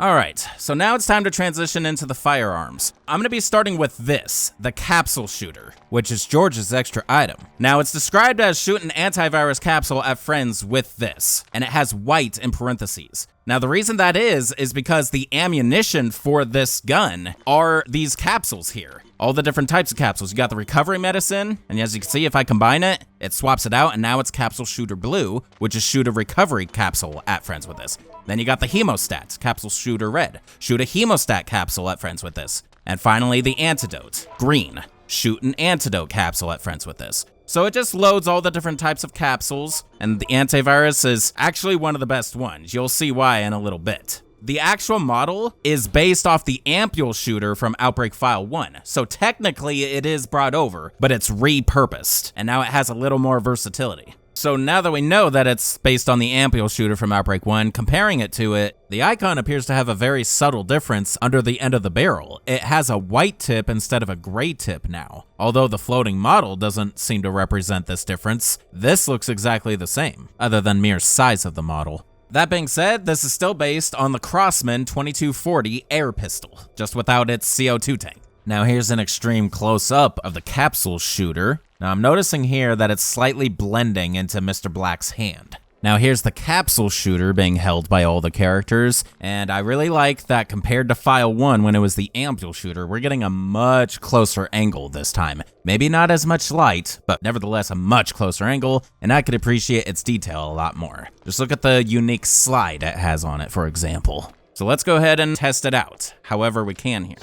All right, so now it's time to transition into the firearms. I'm gonna be starting with this, the Capsule Shooter, which is George's extra item. Now, it's described as shoot an antivirus capsule at friends with this, and it has white in parentheses. Now, the reason that is because the ammunition for this gun are these capsules here. All the different types of capsules. You got the recovery medicine, and as you can see, if I combine it, it swaps it out, and now it's Capsule Shooter Blue, which is shoot a recovery capsule at friends with this. Then you got the hemostats, Capsule Shooter Red. Shoot a hemostat capsule at friends with this. And finally, the antidote, green. Shoot an antidote capsule at friends with this. So it just loads all the different types of capsules, and the antivirus is actually one of the best ones. You'll see why in a little bit. The actual model is based off the Capsule Shooter from Outbreak File 1. So technically it is brought over, but it's repurposed, and now it has a little more versatility. So now that we know that it's based on the Capsule Shooter from Outbreak 1, comparing it to it, the icon appears to have a very subtle difference under the end of the barrel. It has a white tip instead of a gray tip now. Although the floating model doesn't seem to represent this difference, this looks exactly the same, other than mere size of the model. That being said, this is still based on the Crosman 2240 air pistol, just without its CO2 tank. Now here's an extreme close-up of the Capsule Shooter. Now I'm noticing here that it's slightly blending into Mr. Black's hand. Now here's the Capsule Shooter being held by all the characters, and I really like that compared to File 1 when it was the Capsule Shooter, we're getting a much closer angle this time. Maybe not as much light, but nevertheless a much closer angle, and I could appreciate its detail a lot more. Just look at the unique slide it has on it, for example. So let's go ahead and test it out, however we can here.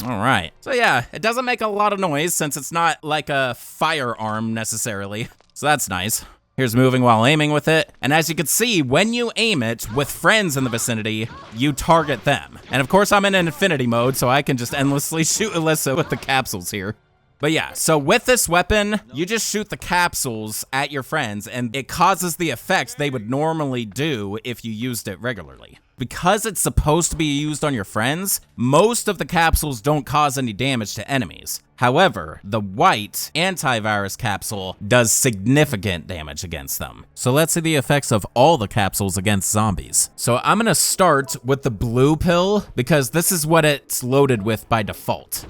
All right, so yeah, it doesn't make a lot of noise since it's not like a firearm necessarily, so that's nice. Here's moving while aiming with it, and as you can see, when you aim it with friends in the vicinity, you target them. And of course I'm in an infinity mode, so I can just endlessly shoot Alyssa with the capsules here. But yeah, so with this weapon, you just shoot the capsules at your friends, and it causes the effects they would normally do if you used it regularly. Because it's supposed to be used on your friends, most of the capsules don't cause any damage to enemies. However, the white antivirus capsule does significant damage against them. So let's see the effects of all the capsules against zombies. So I'm gonna start with the blue pill because this is what it's loaded with by default.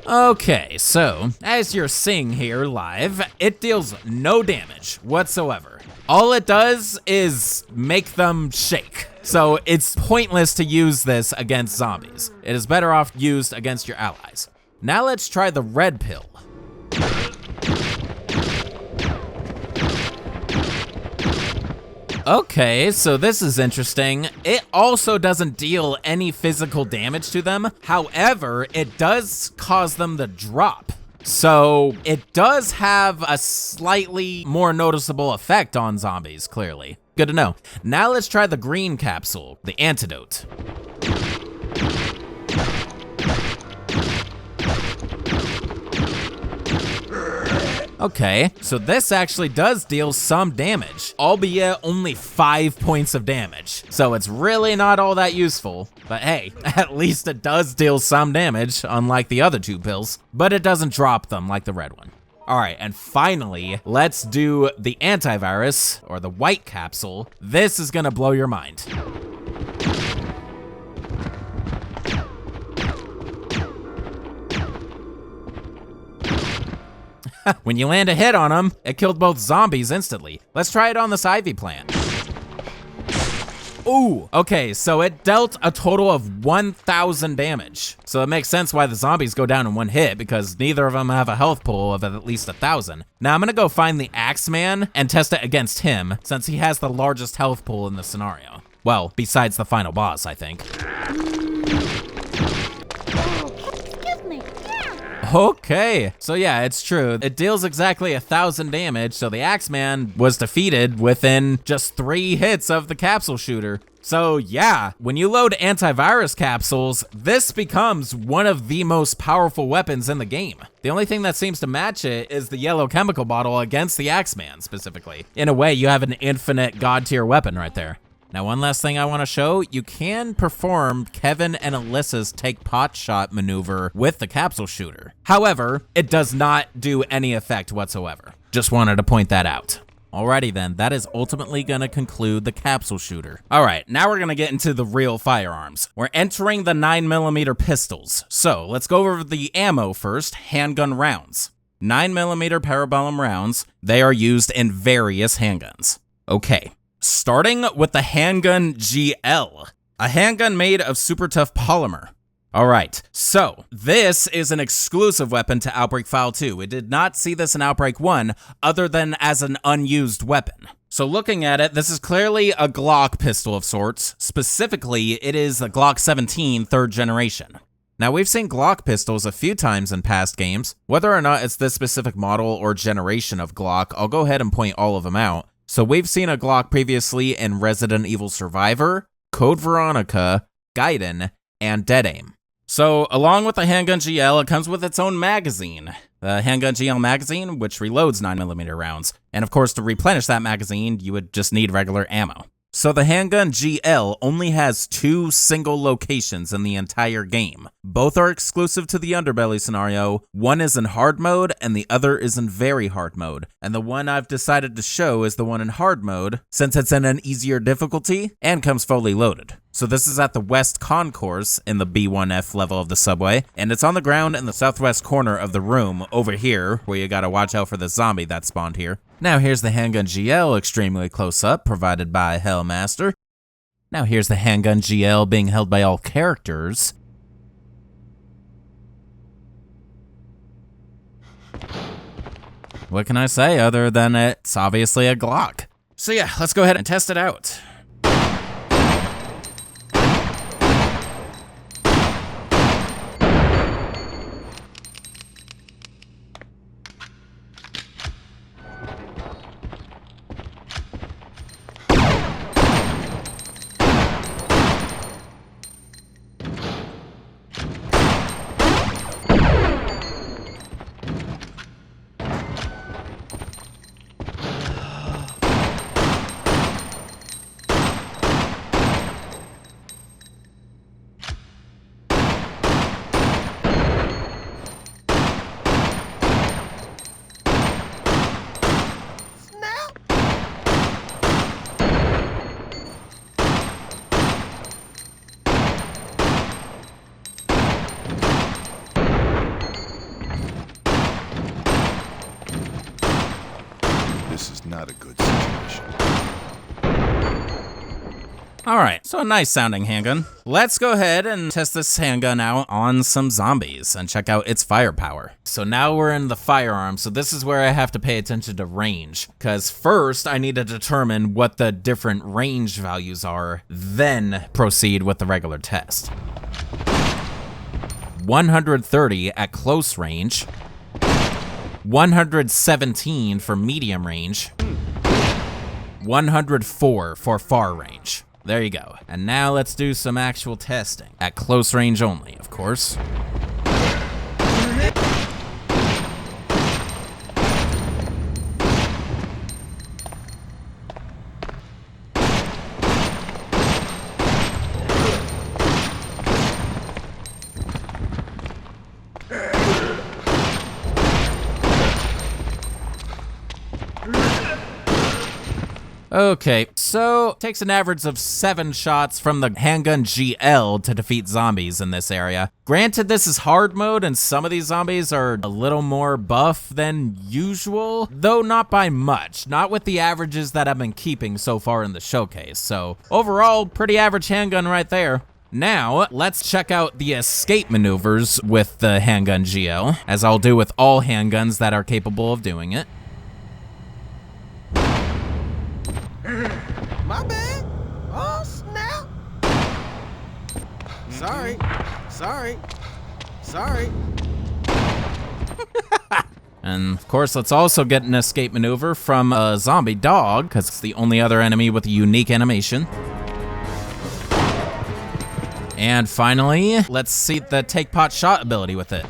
Okay, so as you're seeing here live, it deals no damage whatsoever. All it does is make them shake. So it's pointless to use this against zombies. It is better off used against your allies. Now let's try the red pill. Okay, so this is interesting. It also doesn't deal any physical damage to them. However, it does cause them to drop. So it does have a slightly more noticeable effect on zombies, clearly. Good to know. Now let's try the green capsule, the antidote. Okay, so this actually does deal some damage, albeit only 5 points of damage. So it's really not all that useful, but hey, at least it does deal some damage, unlike the other two pills, but it doesn't drop them like the red one. All right, and finally, let's do the antivirus, or the white capsule. This is gonna blow your mind. When you land a hit on them, it killed both zombies instantly. Let's try it on this ivy plant. Ooh, okay, so it dealt a total of 1,000 damage. So it makes sense why the zombies go down in one hit, because neither of them have a health pool of at least 1,000. Now I'm gonna go find the Axeman and test it against him, since he has the largest health pool in the scenario. Well, besides the final boss, I think. Okay, so yeah, it's true. It deals exactly 1,000 damage, so the Axeman was defeated within just 3 hits of the Capsule Shooter. So yeah, when you load antivirus capsules, this becomes one of the most powerful weapons in the game. The only thing that seems to match it is the yellow chemical bottle against the Axeman specifically. In a way, you have an infinite god tier weapon right there. Now, one last thing I want to show, you can perform Kevin and Alyssa's take pot shot maneuver with the Capsule Shooter. However, it does not do any effect whatsoever. Just wanted to point that out. Alrighty then, that is ultimately gonna conclude the Capsule Shooter. Alright, now we're gonna get into the real firearms. We're entering the 9mm pistols. So, let's go over the ammo first, handgun rounds. 9mm parabellum rounds, they are used in various handguns. Okay. Starting with the Handgun GL, a handgun made of super tough polymer. All right, so this is an exclusive weapon to Outbreak File 2. It did not see this in Outbreak 1 other than as an unused weapon. So looking at it, this is clearly a Glock pistol of sorts. Specifically, it is the Glock 17 3rd generation. Now, we've seen Glock pistols a few times in past games. Whether or not it's this specific model or generation of Glock, I'll go ahead and point all of them out. So we've seen a Glock previously in Resident Evil Survivor, Code Veronica, Gaiden, and Dead Aim. So along with the Handgun GL, it comes with its own magazine. The Handgun GL magazine, which reloads 9mm rounds. And of course, to replenish that magazine, you would just need regular ammo. So the Handgun GL only has 2 single locations in the entire game. Both are exclusive to the Underbelly scenario. One is in hard mode and the other is in very hard mode. And the one I've decided to show is the one in hard mode, since it's in an easier difficulty and comes fully loaded. So this is at the West Concourse in the B1F level of the subway, and it's on the ground in the southwest corner of the room over here, where you gotta watch out for the zombie that spawned here. Now here's the Handgun GL extremely close up, provided by Hellmaster. Now here's the Handgun GL being held by all characters. What can I say other than it's obviously a Glock? So yeah, let's go ahead and test it out. This is not a good situation. Alright, so a nice sounding handgun. Let's go ahead and test this handgun out on some zombies and check out its firepower. So now we're in the firearms, so this is where I have to pay attention to range. Because first I need to determine what the different range values are, then proceed with the regular test. 130 at close range. 117 for medium range. 104 for far range. There you go. And now let's do some actual testing. At close range only, of course. Okay, so takes an average of 7 shots from the Handgun GL to defeat zombies in this area. Granted, this is hard mode and some of these zombies are a little more buff than usual, though not by much, not with the averages that I've been keeping so far in the showcase. So overall, pretty average handgun right there. Now, let's check out the escape maneuvers with the Handgun GL, as I'll do with all handguns that are capable of doing it. My bad. Oh, snap. Sorry. And of course, let's also get an escape maneuver from a zombie dog, because it's the only other enemy with a unique animation. And finally, let's see the take pot shot ability with it.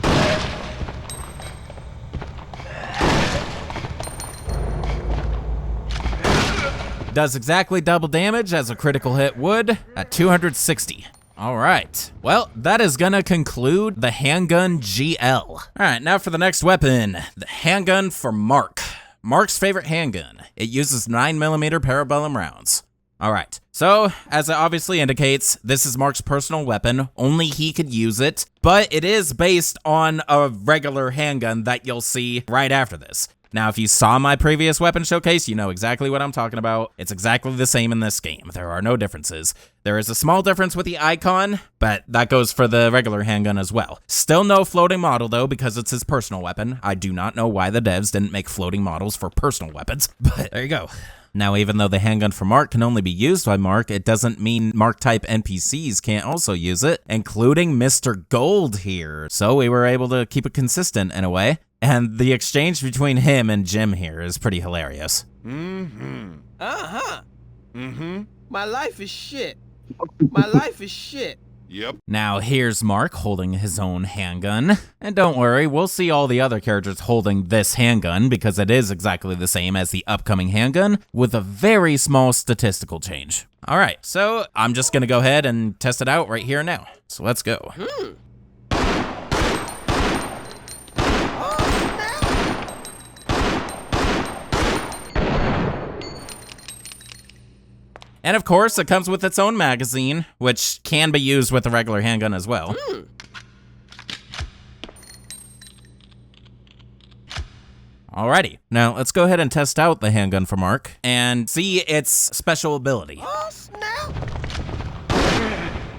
Does exactly double damage as a critical hit would at 260. All right, well, that is gonna conclude the Handgun GL. All right, now for the next weapon, the handgun for Mark. Mark's favorite handgun. It uses 9mm parabellum rounds. All right, so as it obviously indicates, this is Mark's personal weapon. Only he could use it, but it is based on a regular handgun that you'll see right after this. Now, if you saw my previous weapon showcase, you know exactly what I'm talking about. It's exactly the same in this game. There are no differences. There is a small difference with the icon, but that goes for the regular handgun as well. Still no floating model though, because it's his personal weapon. I do not know why the devs didn't make floating models for personal weapons, but there you go. Now, even though the handgun for Mark can only be used by Mark, it doesn't mean Mark-type NPCs can't also use it, including Mr. Gold here. So we were able to keep it consistent in a way. And the exchange between him and Jim here is pretty hilarious. My life is shit. Yep. Now here's Mark holding his own handgun. And don't worry, we'll see all the other characters holding this handgun because it is exactly the same as the upcoming handgun with a very small statistical change. All right, so I'm just gonna go ahead and test it out right here now. So let's go. And of course, it comes with its own magazine, which can be used with a regular handgun as well. Alrighty, now let's go ahead and test out the handgun for Mark and see its special ability.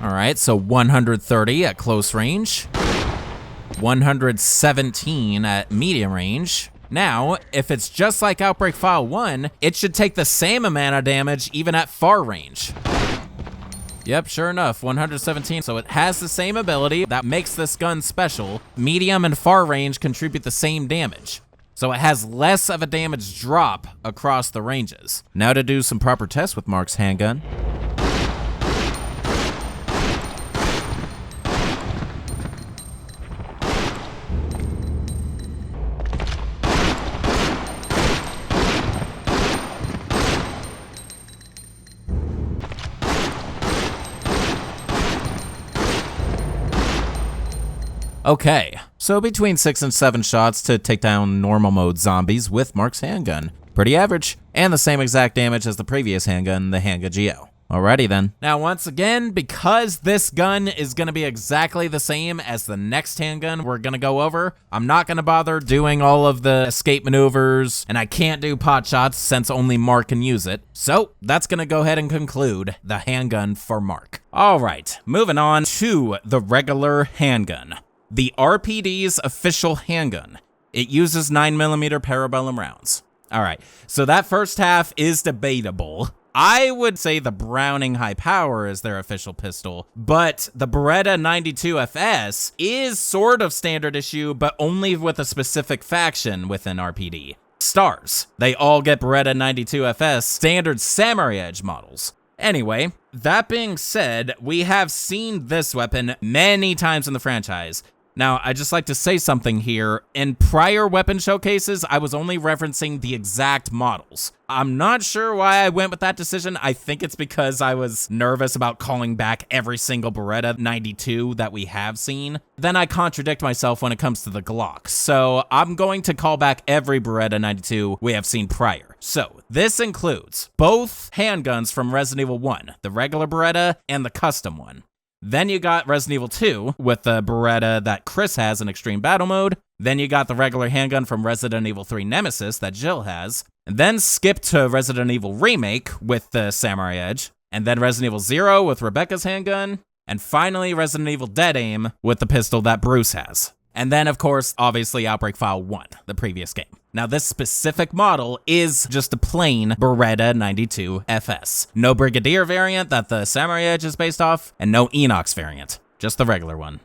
Alright, so 130 at close range, 117 at medium range. Now, if it's just like Outbreak File 1, it should take the same amount of damage even at far range. Yep, sure enough, 117. So it has the same ability that makes this gun special. Medium and far range contribute the same damage. So it has less of a damage drop across the ranges. Now to do some proper tests with Mark's handgun. Okay, so between 6 and 7 shots to take down normal mode zombies with Mark's handgun. Pretty average, and the same exact damage as the previous handgun, the Handgun GL. Alrighty then. Now once again, because this gun is gonna be exactly the same as the next handgun we're gonna go over, I'm not gonna bother doing all of the escape maneuvers, and I can't do pot shots since only Mark can use it. So that's gonna go ahead and conclude the handgun for Mark. Alright, moving on to the regular handgun. The RPD's official handgun. It uses 9mm parabellum rounds. All right, so that first half is debatable. I would say the Browning High Power is their official pistol, but the Beretta 92FS is sort of standard issue, but only with a specific faction within RPD. Stars. They all get Beretta 92FS standard Samurai Edge models. Anyway, that being said, we have seen this weapon many times in the franchise. Now, I'd just like to say something here. In prior weapon showcases, I was only referencing the exact models. I'm not sure why I went with that decision. I think it's because I was nervous about calling back every single Beretta 92 that we have seen. Then I contradict myself when it comes to the Glock. So I'm going to call back every Beretta 92 we have seen prior. So this includes both handguns from Resident Evil 1, the regular Beretta and the custom one. Then you got Resident Evil 2 with the Beretta that Chris has in Extreme Battle Mode. Then you got the regular handgun from Resident Evil 3 Nemesis that Jill has. And then skip to Resident Evil Remake with the Samurai Edge. And then Resident Evil 0 with Rebecca's handgun. And finally Resident Evil Dead Aim with the pistol that Bruce has. And then, of course, obviously Outbreak File 1, the previous game. Now, this specific model is just a plain Beretta 92 FS. No Brigadier variant that the Samurai Edge is based off, and no Enox variant, just the regular one.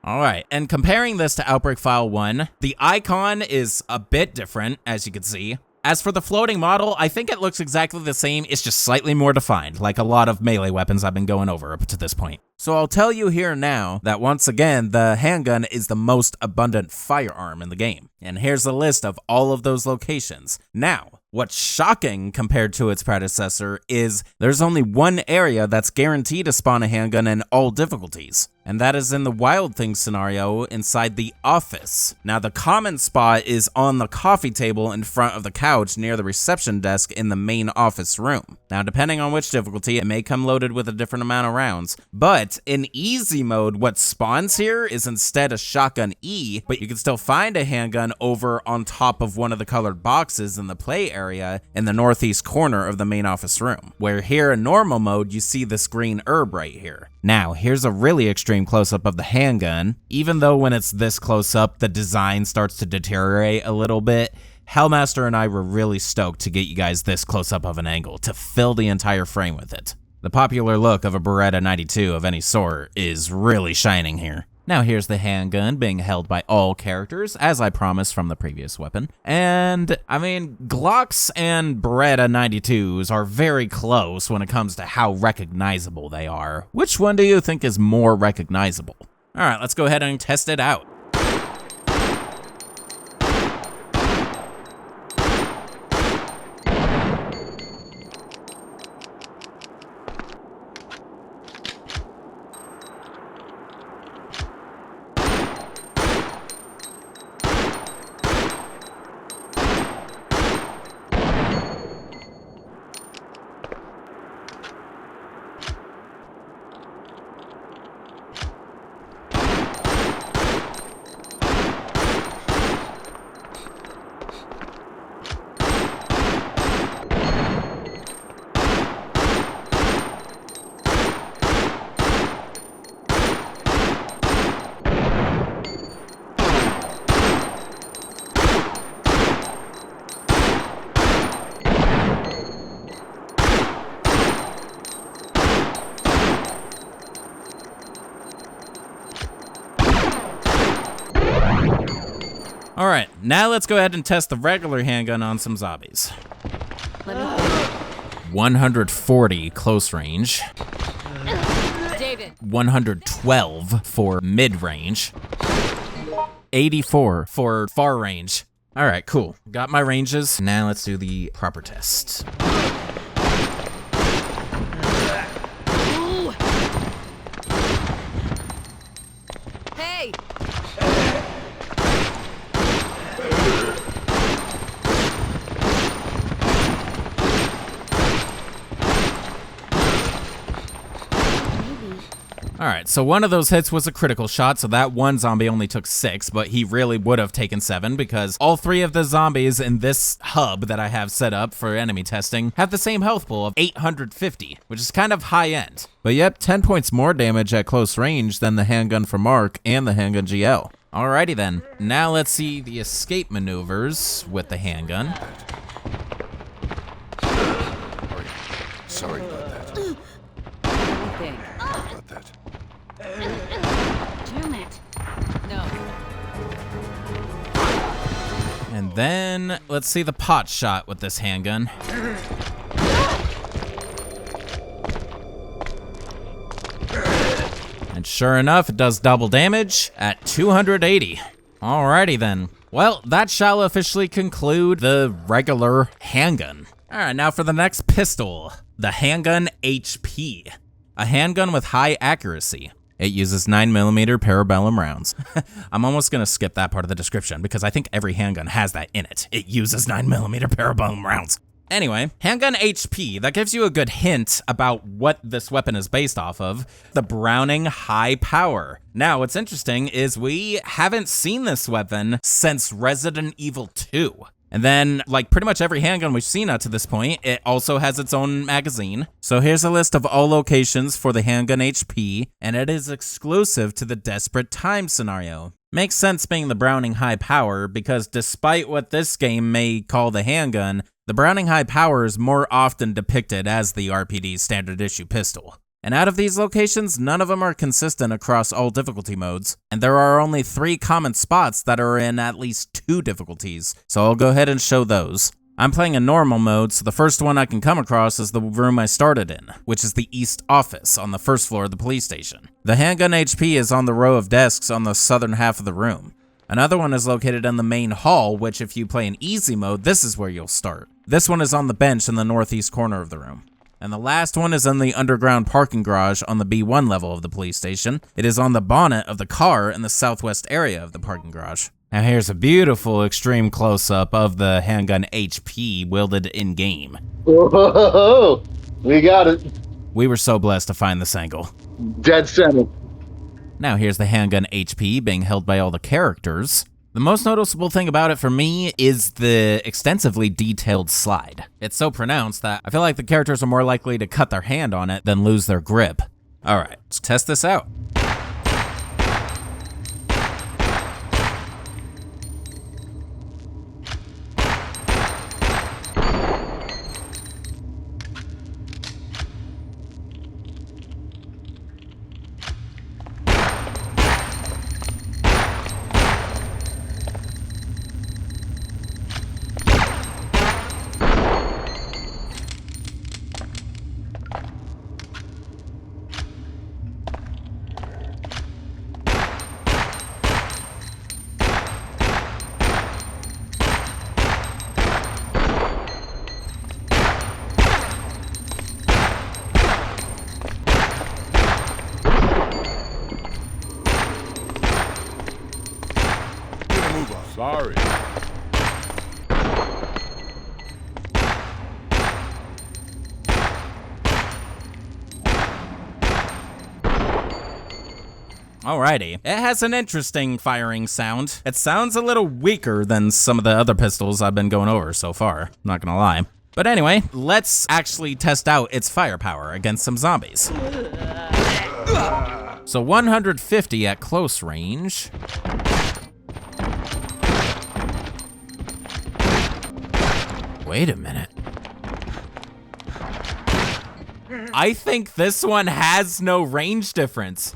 All right, and comparing this to Outbreak File 1, the icon is a bit different, as you can see. As for the floating model, I think it looks exactly the same, it's just slightly more defined, like a lot of melee weapons I've been going over up to this point. So I'll tell you here now that once again, the handgun is the most abundant firearm in the game. And here's a list of all of those locations. Now, what's shocking compared to its predecessor is there's only one area that's guaranteed to spawn a handgun in all difficulties. And that is in the Wild Things scenario inside the office. Now, the common spot is on the coffee table in front of the couch near the reception desk in the main office room. Now, depending on which difficulty, it may come loaded with a different amount of rounds. But in easy mode, what spawns here is instead a shotgun E, but you can still find a handgun over on top of one of the colored boxes in the play area in the northeast corner of the main office room. Where here in normal mode, you see this green herb right here. Now, here's a really extreme close-up of the handgun. Even though when it's this close-up, the design starts to deteriorate a little bit, Hellmaster and I were really stoked to get you guys this close-up of an angle to fill the entire frame with it. The popular look of a Beretta 92 of any sort is really shining here. Now here's the handgun being held by all characters, as I promised from the previous weapon. And, I mean, Glocks and Beretta 92s are very close when it comes to how recognizable they are. Which one do you think is more recognizable? Alright, let's go ahead and test it out. Alright, now let's go ahead and test the regular handgun on some zombies. 140 close range. David. 112 for mid-range. 84 for far range. Alright, cool. Got my ranges. Now let's do the proper test. Hey! Alright, so one of those hits was a critical shot, so that one zombie only took 6, but he really would have taken 7 because all 3 of the zombies in this hub that I have set up for enemy testing have the same health pool of 850, which is kind of high end. But yep, 10 points more damage at close range than the handgun from Mark and the Handgun GL. Alrighty then, now let's see the escape maneuvers with the handgun. Sorry about that. Anything. About that. Damn it. No. And then let's see the pot shot with this handgun. And sure enough, it does double damage at 280. Alrighty then. Well, that shall officially conclude the regular handgun. Alright, now for the next pistol, the Handgun HP. A handgun with high accuracy. It uses 9mm parabellum rounds. I'm almost gonna skip that part of the description because I think every handgun has that in it. It uses 9mm parabellum rounds. Anyway, Handgun HP, that gives you a good hint about what this weapon is based off of, the Browning High Power. Now, what's interesting is we haven't seen this weapon since Resident Evil 2. And then, like pretty much every handgun we've seen up to this point, it also has its own magazine. So here's a list of all locations for the Handgun HP, and it is exclusive to the Desperate Times scenario. Makes sense being the Browning High Power, because despite what this game may call the handgun, the Browning High Power is more often depicted as the RPD's standard issue pistol. And out of these locations, none of them are consistent across all difficulty modes, and there are only 3 common spots that are in at least 2 difficulties, so I'll go ahead and show those. I'm playing in normal mode, so the first one I can come across is the room I started in, which is the East Office on the first floor of the police station. The Handgun HP is on the row of desks on the southern half of the room. Another one is located in the main hall, which if you play in easy mode, this is where you'll start. This one is on the bench in the northeast corner of the room. And the last one is in the underground parking garage on the B1 level of the police station. It is on the bonnet of the car in the southwest area of the parking garage. Now here's a beautiful extreme close-up of the Handgun HP wielded in-game. Whoa, we got it. We were so blessed to find this angle. Dead center. Now here's the Handgun HP being held by all the characters. The most noticeable thing about it for me is the extensively detailed slide. It's so pronounced that I feel like the characters are more likely to cut their hand on it than lose their grip. Alright, let's test this out. Sorry. Alrighty, it has an interesting firing sound. It sounds a little weaker than some of the other pistols I've been going over so far, not gonna lie. But anyway, let's actually test out its firepower against some zombies. So 150 at close range. Wait a minute. I think this one has no range difference.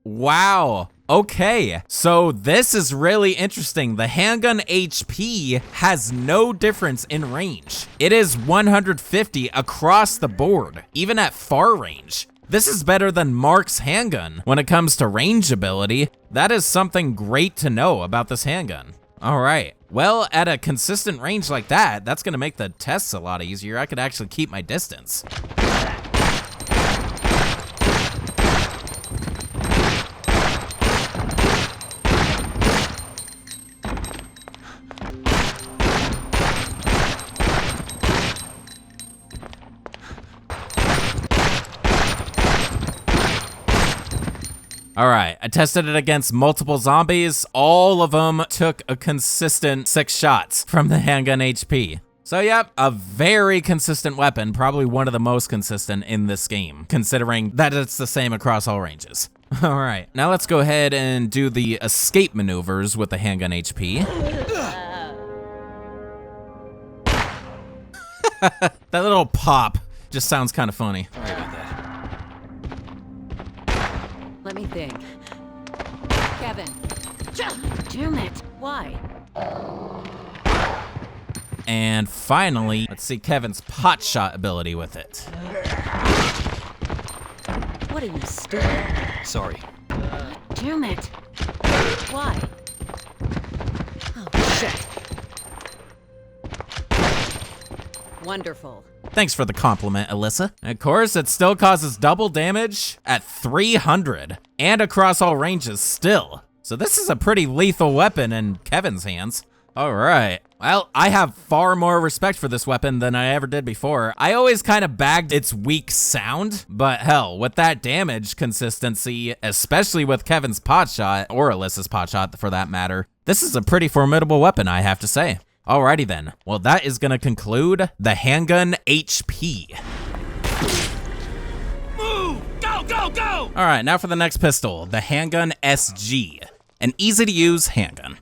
Wow. Okay, so this is really interesting. The Handgun HP has no difference in range. It is 150 across the board, even at far range. This is better than Mark's handgun when it comes to range ability. That is something great to know about this handgun. All right, well, at a consistent range like that, that's gonna make the tests a lot easier. I could actually keep my distance. All right, I tested it against multiple zombies. All of them took a consistent 6 shots from the Handgun HP. So yep, a very consistent weapon, probably one of the most consistent in this game, considering that it's the same across all ranges. All right, now let's go ahead and do the escape maneuvers with the Handgun HP. That little pop just sounds kind of funny. Sorry about that. Let me think. Kevin. Damn it. Why? And finally, let's see Kevin's pot shot ability with it. What are you, stupid? Sorry. Damn it. Why? Oh, shit. Wonderful. Thanks for the compliment, Alyssa. Of course, it still causes double damage at 300 and across all ranges still. So this is a pretty lethal weapon in Kevin's hands. All right. Well, I have far more respect for this weapon than I ever did before. I always kind of bagged its weak sound, but hell, with that damage consistency, especially with Kevin's potshot, or Alyssa's potshot for that matter, this is a pretty formidable weapon, I have to say. Alrighty then. Well, that is gonna conclude the Handgun HP. Move! Go, go, go! All right, now for the next pistol, the Handgun SG, an easy-to-use handgun.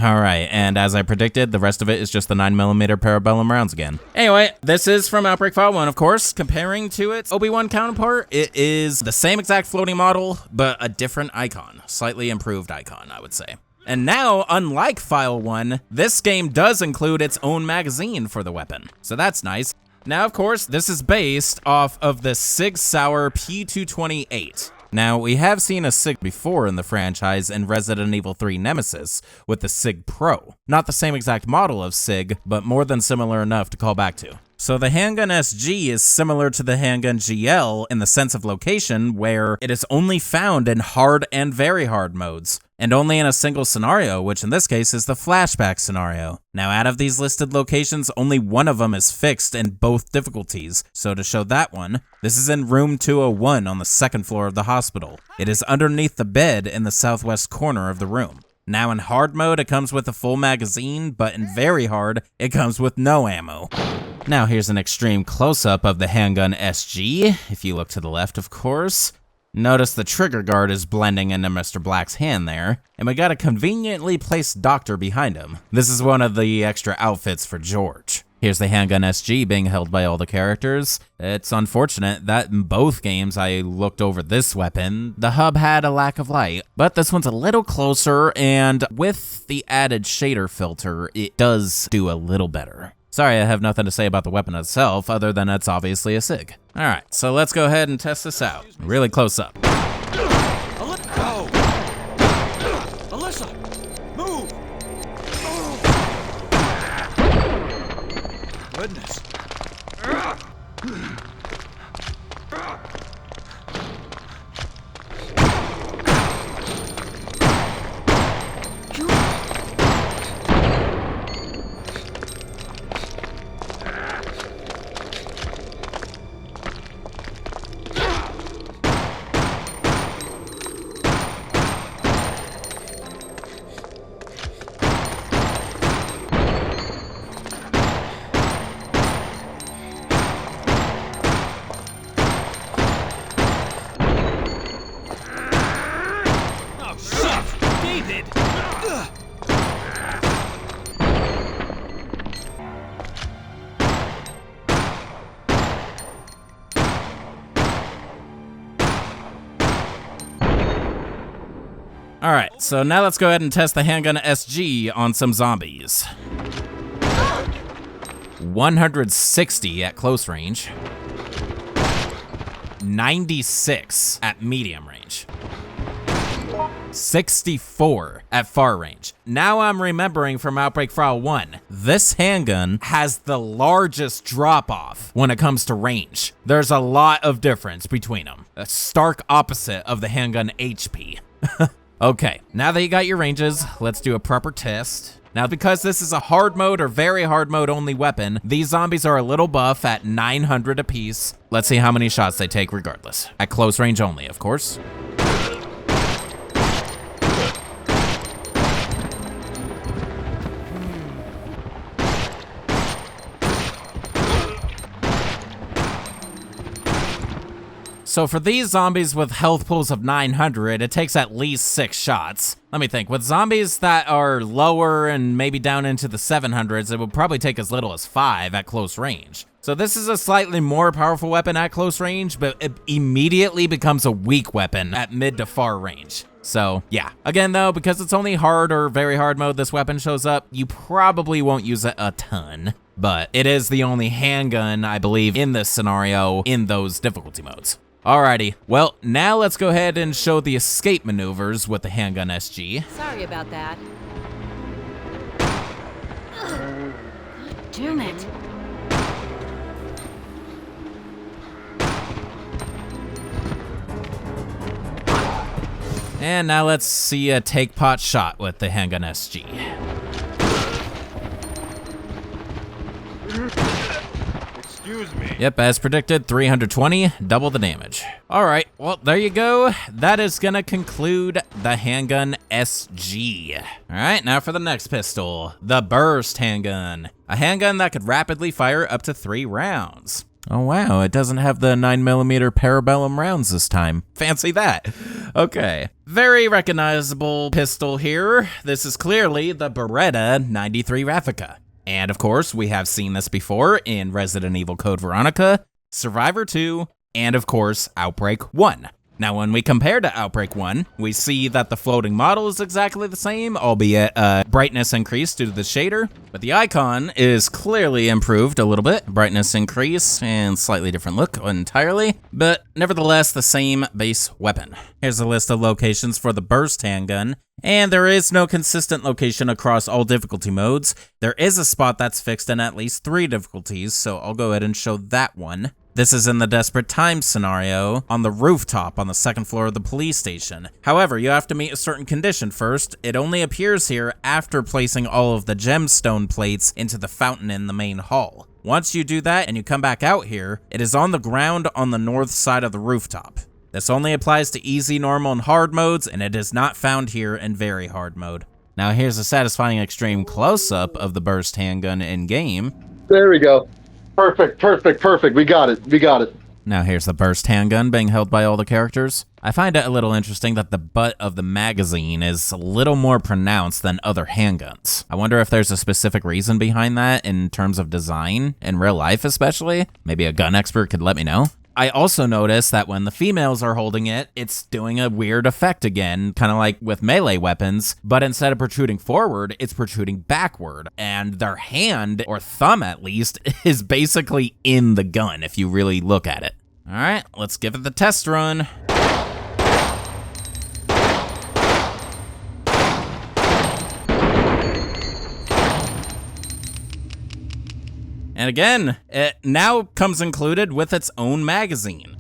All right, and as I predicted, the rest of it is just the 9mm parabellum rounds again. Anyway, this is from Outbreak File 1, of course. Comparing to its OB1 counterpart, it is the same exact floating model, but a different icon. Slightly improved icon, I would say. And now, unlike File 1, this game does include its own magazine for the weapon, so that's nice. Now, of course, this is based off of the SIG-Sauer P228. Now, we have seen a SIG before in the franchise in Resident Evil 3 Nemesis with the SIG Pro. Not the same exact model of SIG, but more than similar enough to call back to. So the Handgun SG is similar to the Handgun GL in the sense of location, where it is only found in hard and very hard modes, and only in a single scenario, which in this case is the flashback scenario. Now, out of these listed locations, only one of them is fixed in both difficulties, so to show that one, this is in room 201 on the second floor of the hospital. It is underneath the bed in the southwest corner of the room. Now in hard mode, it comes with a full magazine, but in very hard, it comes with no ammo. Now here's an extreme close-up of the Handgun SG, if you look to the left, of course. Notice the trigger guard is blending into Mr. Black's hand there, and we got a conveniently placed doctor behind him. This is one of the extra outfits for George. Here's the Handgun SG being held by all the characters. It's unfortunate that in both games I looked over this weapon, the hub had a lack of light, but this one's a little closer, and with the added shader filter, it does do a little better. Sorry, I have nothing to say about the weapon itself, other than it's obviously a SIG. Alright, so let's go ahead and test this out. Really close up. Go! Alyssa! Move! Goodness. Alright, so now let's go ahead and test the Handgun SG on some zombies. 160 at close range. 96 at medium range. 64 at far range. Now I'm remembering from Outbreak File 1, this handgun has the largest drop-off when it comes to range. There's a lot of difference between them. A stark opposite of the Handgun HP. Okay, now that you got your ranges, let's do a proper test. Now, because this is a hard mode or very hard mode only weapon, these zombies are a little buff at 900 apiece. Let's see how many shots they take regardless. At close range only, of course. So for these zombies with health pools of 900, it takes at least 6 shots. Let me think, with zombies that are lower and maybe down into the 700s, it would probably take as little as 5 at close range. So this is a slightly more powerful weapon at close range, but it immediately becomes a weak weapon at mid to far range. So yeah, again though, because it's only hard or very hard mode this weapon shows up, you probably won't use it a ton. But it is the only handgun, I believe, in this scenario in those difficulty modes. Alrighty, well, now let's go ahead and show the escape maneuvers with the Handgun SG. Sorry about that. God damn it. And now let's see a take pot shot with the Handgun SG. Excuse me. Yep, as predicted, 320, double the damage. All right, well, there you go. That is gonna conclude the Handgun SG. All right, now for the next pistol, the Burst Handgun. A handgun that could rapidly fire up to 3 rounds. Oh wow, it doesn't have the 9mm parabellum rounds this time. Fancy that. Okay, very recognizable pistol here. This is clearly the Beretta 93 Replica. And of course, we have seen this before in Resident Evil Code Veronica, Survivor 2, and of course, Outbreak 1. Now, when we compare to Outbreak 1, we see that the floating model is exactly the same, albeit brightness increased due to the shader, but the icon is clearly improved a little bit. Brightness increase and slightly different look entirely, but nevertheless the same base weapon. Here's a list of locations for the Burst Handgun, and there is no consistent location across all difficulty modes. There is a spot that's fixed in at least 3 difficulties, so I'll go ahead and show that one. This is in the Desperate Times scenario on the rooftop on the 2nd floor of the police station. However, you have to meet a certain condition first. It only appears here after placing all of the gemstone plates into the fountain in the main hall. Once you do that and you come back out here, it is on the ground on the north side of the rooftop. This only applies to easy, normal, and hard modes, and it is not found here in very hard mode. Now here's a satisfying extreme close-up of the Burst Handgun in-game. There we go. Perfect, perfect, perfect. We got it. We got it. Now here's the Burst Handgun being held by all the characters. I find it a little interesting that the butt of the magazine is a little more pronounced than other handguns. I wonder if there's a specific reason behind that in terms of design, in real life especially. Maybe a gun expert could let me know. I also noticed that when the females are holding it, it's doing a weird effect again, kind of like with melee weapons, but instead of protruding forward, it's protruding backward, and their hand, or thumb at least, is basically in the gun if you really look at it. All right, let's give it the test run. And again, it now comes included with its own magazine.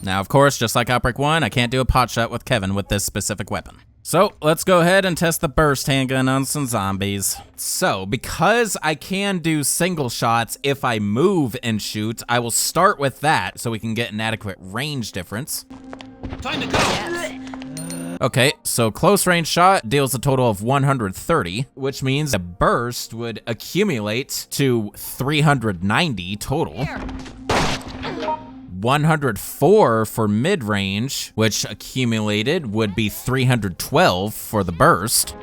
Now, of course, just like Outbreak 1, I can't do a pot shot with Kevin with this specific weapon. So let's go ahead and test the Burst Handgun on some zombies. So because I can do single shots if I move and shoot, I will start with that so we can get an adequate range difference. Time to go! Okay, so close range shot deals a total of 130, which means a burst would accumulate to 390 total. 104 for mid-range, which accumulated would be 312 for the burst,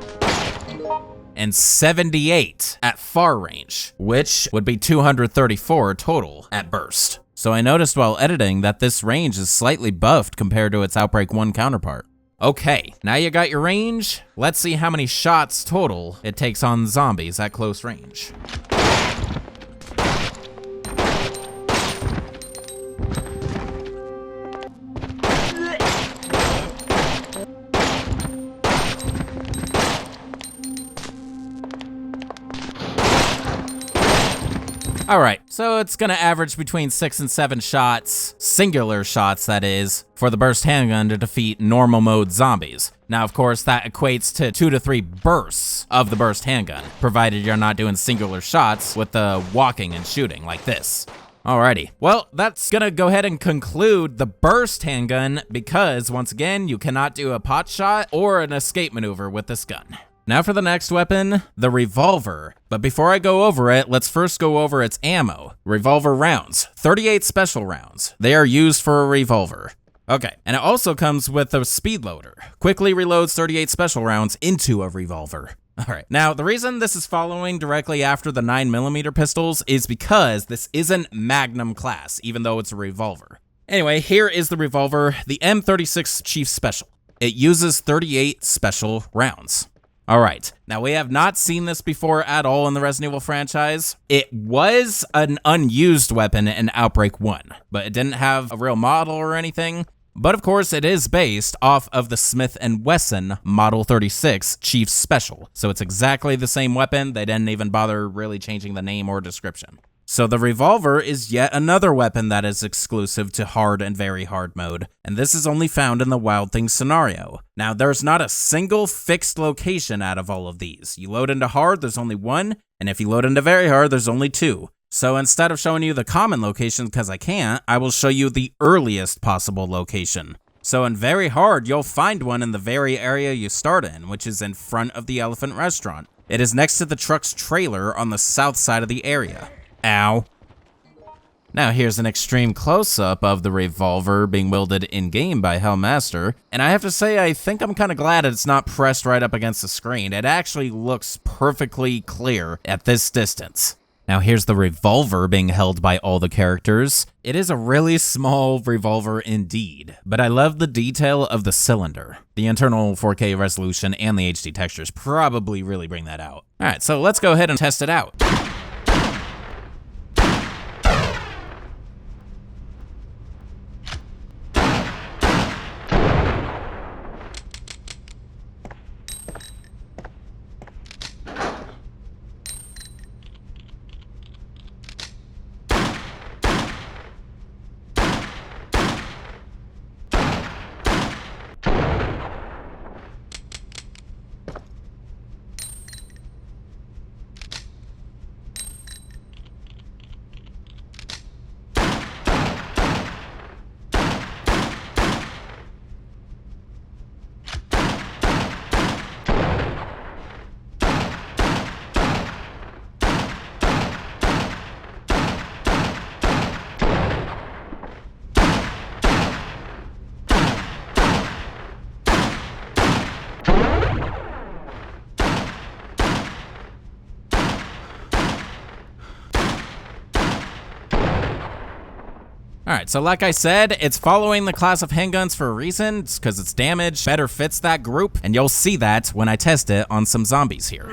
and 78 at far range, which would be 234 total at burst. So I noticed while editing that this range is slightly buffed compared to its Outbreak 1 counterpart. Okay, now you got your range, let's see how many shots total it takes on zombies at close range. All right, so it's gonna average between 6 and 7 shots, singular shots that is, for the burst handgun to defeat normal mode zombies. Now, of course, that equates to 2 to 3 bursts of the burst handgun, provided you're not doing singular shots with the walking and shooting like this. Alrighty, well, that's gonna go ahead and conclude the burst handgun because, once again, you cannot do a pot shot or an escape maneuver with this gun. Now for the next weapon, the Revolver. But before I go over it, let's first go over its ammo. Revolver rounds, 38 special rounds. They are used for a revolver. Okay, and it also comes with a speed loader. Quickly reloads 38 special rounds into a revolver. Alright, now the reason this is following directly after the 9mm pistols is because this isn't Magnum class, even though it's a revolver. Anyway, here is the revolver, the M36 Chief Special. It uses 38 special rounds. Alright, now we have not seen this before at all in the Resident Evil franchise. It was an unused weapon in Outbreak 1, but it didn't have a real model or anything. But of course, it is based off of the Smith & Wesson Model 36 Chief Special, so it's exactly the same weapon. They didn't even bother really changing the name or description. So the Revolver is yet another weapon that is exclusive to hard and very hard mode, and this is only found in the Wild Things scenario. Now, there's not a single fixed location out of all of these. You load into hard, there's only one, and if you load into very hard, there's only two. So instead of showing you the common location, because I can't, I will show you the earliest possible location. So in very hard, you'll find one in the very area you start in, which is in front of the Elephant Restaurant. It is next to the truck's trailer on the south side of the area. Ow. Now here's an extreme close-up of the Revolver being wielded in-game by Hellmaster, and I have to say I think I'm kind of glad it's not pressed right up against the screen. It actually looks perfectly clear at this distance. Now here's the Revolver being held by all the characters. It is a really small revolver indeed, but I love the detail of the cylinder. The internal 4K resolution and the HD textures probably really bring that out. Alright, so let's go ahead and test it out. Alright, so like I said, it's following the class of handguns for a reason. It's because its damage better fits that group, and you'll see that when I test it on some zombies here.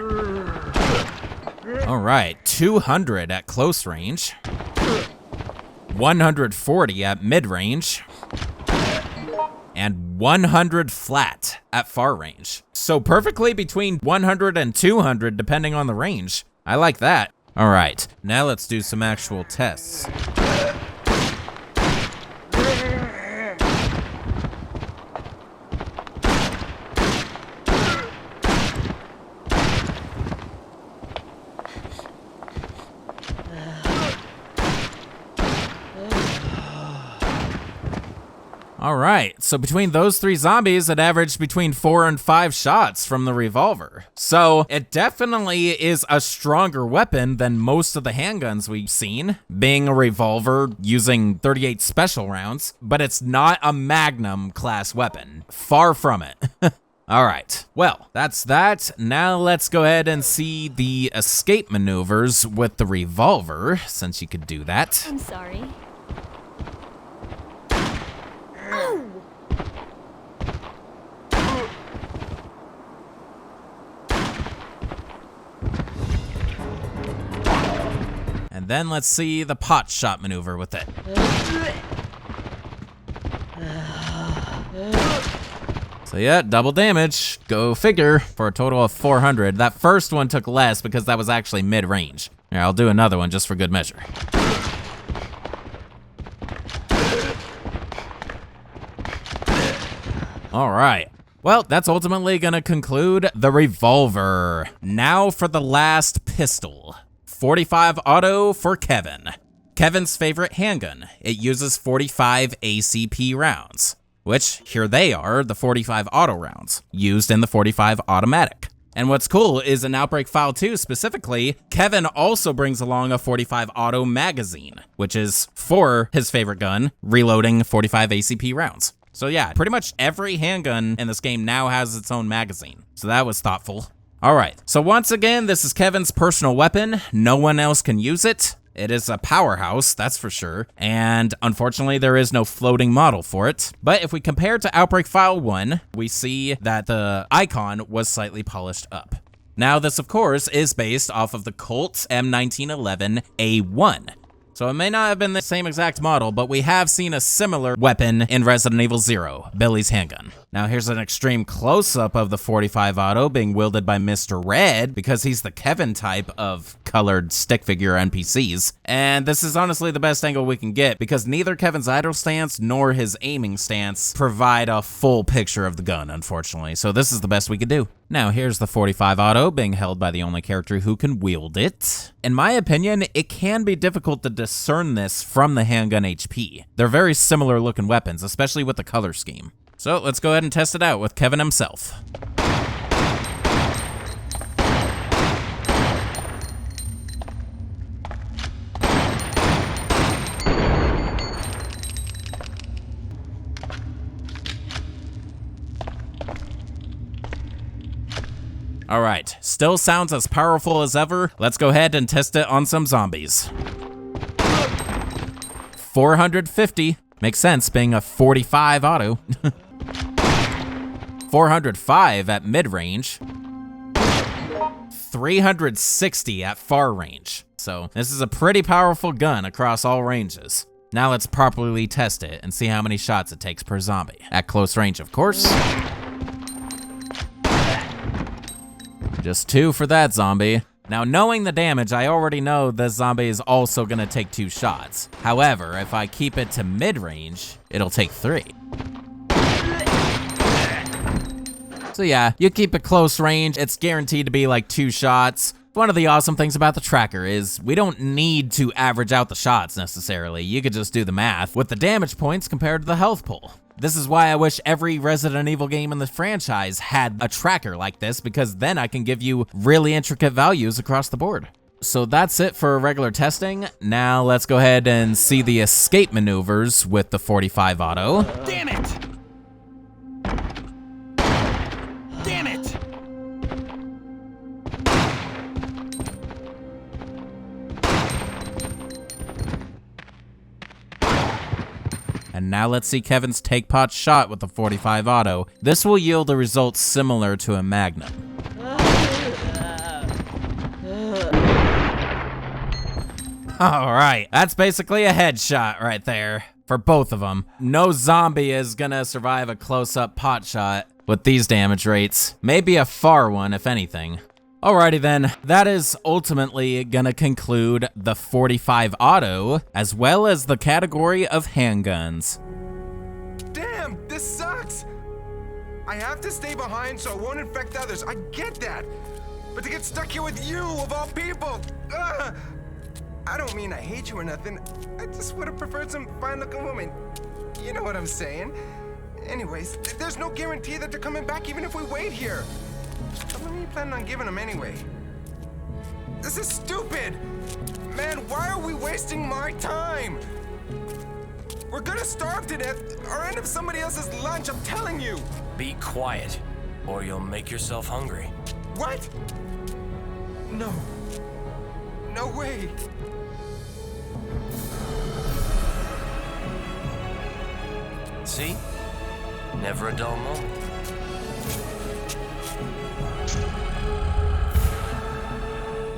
Alright, 200 at close range, 140 at mid-range, and 100 flat at far range. So perfectly between 100 and 200 depending on the range. I like that. Alright, now let's do some actual tests. Alright, so between those three zombies, it averaged between 4 and 5 shots from the Revolver. So it definitely is a stronger weapon than most of the handguns we've seen, being a revolver using 38 special rounds, but it's not a Magnum class weapon. Far from it. Alright, well, that's that. Now let's go ahead and see the escape maneuvers with the Revolver, since you could do that. I'm sorry. And then let's see the pot shot maneuver with it. So yeah, double damage. Go figure, for a total of 400. That first one took less because that was actually mid-range. Here, I'll do another one just for good measure. All right. Well, that's ultimately gonna conclude the Revolver. Now for the last pistol. 45 auto for Kevin. Kevin's favorite handgun. It uses 45 ACP rounds, which here they are, the 45 auto rounds, used in the 45 automatic. And what's cool is in Outbreak File 2 specifically, Kevin also brings along a 45 auto magazine, which is for his favorite gun, reloading 45 ACP rounds. So yeah, pretty much every handgun in this game now has its own magazine. So that was thoughtful. All right, so once again, this is Kevin's personal weapon. No one else can use it. It is a powerhouse, that's for sure. And unfortunately, there is no floating model for it. But if we compare to Outbreak File 1, we see that the icon was slightly polished up. Now, this of course is based off of the Colt M1911A1. So it may not have been the same exact model, but we have seen a similar weapon in Resident Evil 0, Billy's handgun. Now here's an extreme close-up of the 45 auto being wielded by Mr. Red, because he's the Kevin type of colored stick figure NPCs. And this is honestly the best angle we can get, because neither Kevin's idle stance nor his aiming stance provide a full picture of the gun, unfortunately. So this is the best we could do. Now here's the 45 auto being held by the only character who can wield it. In my opinion, it can be difficult to discern this from the Handgun HP. They're very similar looking weapons, especially with the color scheme. So let's go ahead and test it out with Kevin himself. All right, still sounds as powerful as ever. Let's go ahead and test it on some zombies. 450, makes sense being a 45 auto. 405 at mid-range. 360 at far range. So this is a pretty powerful gun across all ranges. Now let's properly test it and see how many shots it takes per zombie. At close range, of course. Just 2 for that zombie. Now, knowing the damage, I already know this zombie is also gonna take 2 shots. However, if I keep it to mid-range, it'll take 3. So yeah, you keep it close range, it's guaranteed to be like 2 shots. One of the awesome things about the tracker is we don't need to average out the shots necessarily. You could just do the math with the damage points compared to the health pool. This is why I wish every Resident Evil game in the franchise had a tracker like this, because then I can give you really intricate values across the board. So that's it for regular testing. Now let's go ahead and see the escape maneuvers with the 45 auto. Damn it! Damn it! And now let's see Kevin's take pot shot with the 45 auto. This will yield a result similar to a Magnum. All right, that's basically a headshot right there for both of them. No zombie is gonna survive a close-up pot shot with these damage rates. Maybe a far one, if anything. Alrighty then, that is ultimately gonna conclude the 45 auto, as well as the category of handguns. Damn, this sucks. I have to stay behind so I won't infect others. I get that. But to get stuck here with you, of all people, ugh. I don't mean I hate you or nothing. I just would have preferred some fine-looking woman. You know what I'm saying. Anyways, there's no guarantee that they're coming back even if we wait here. How many are you planning on giving them anyway? This is stupid! Man, why are we wasting my time? We're gonna starve to death or end up somebody else's lunch, I'm telling you! Be quiet, or you'll make yourself hungry. What? No. No way. See? Never a dull moment.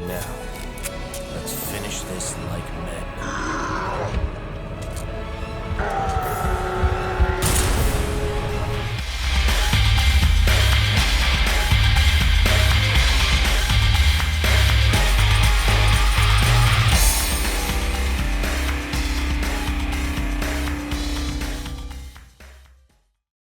Now, let's finish this like men.